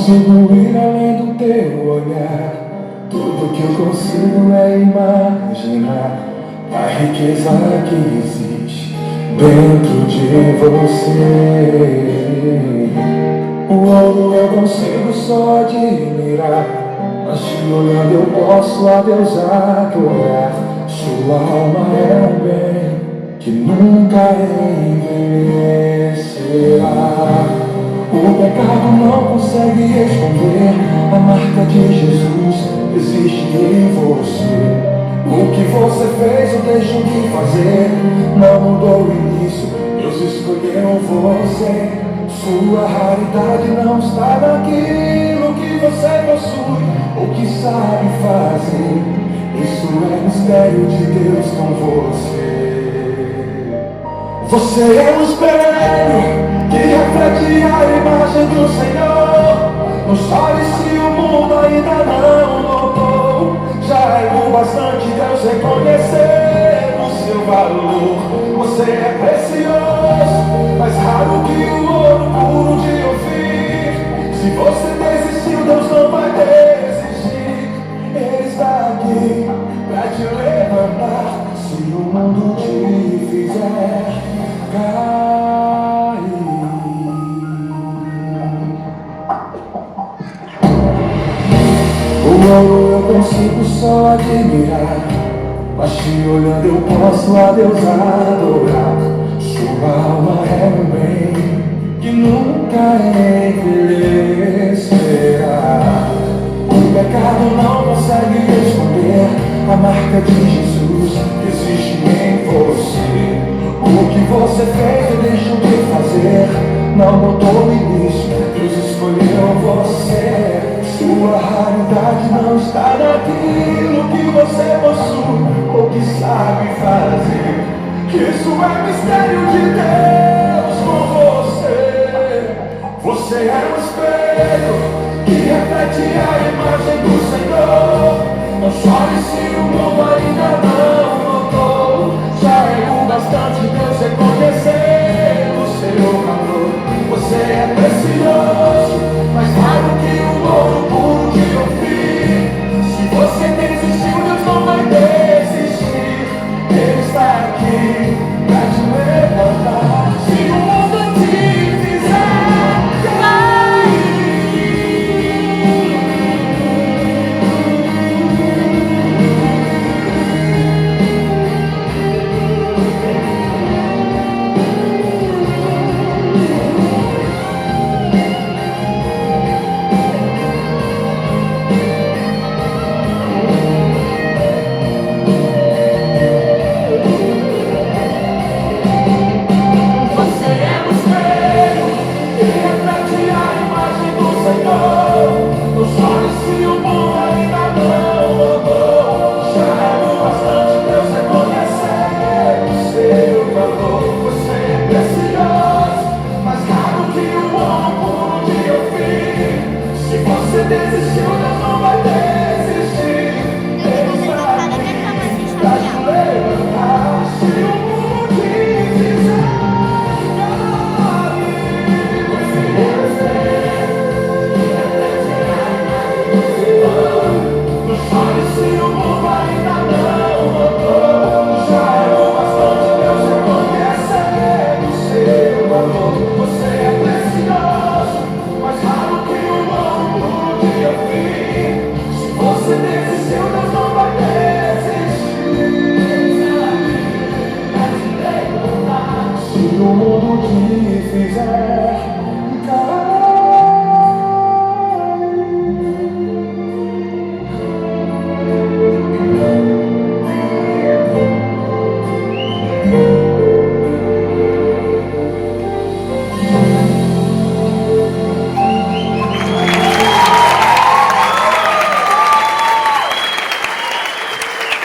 consigo ir além do teu olhar. Tudo que eu consigo é imaginar a riqueza que existe dentro de você. O ouro eu consigo só admirar, mas te olhando eu posso a Deus adorar. Sua alma é um bem que nunca envelhecerá. O pecado não consegue esconder a marca de Jesus existe em você. O que você fez ou deixou de fazer não mudou o início, Deus escolheu você. Sua raridade não está naquilo que você possui ou que sabe fazer. Isso é mistério de Deus com você. Você é um espelho que reflete a imagem do Senhor. Não chore se o mundo ainda não notou. Já é o bastante Deus reconhecer o seu valor. Você é precioso, mais raro que o ouro puro de ouvir. Se você desistiu, Deus não vai desistir. Ele está aqui pra te levantar. Se o mundo te fizer cair. O ouro eu consigo só admirar, mas te olhando eu posso a Deus adorar. Sua alma é um bem que nunca envelhecerá. O pecado não consegue esconder a marca de Jesus que existe em você. O que você fez ou deixou de fazer não mudou o início, Deus escolheu você. Sua raridade não está naquilo que você possui ou que sabe fazer. Isso é mistério de Deus com você. Você é um espelho que reflete a imagem do Senhor. Não chore se o mundo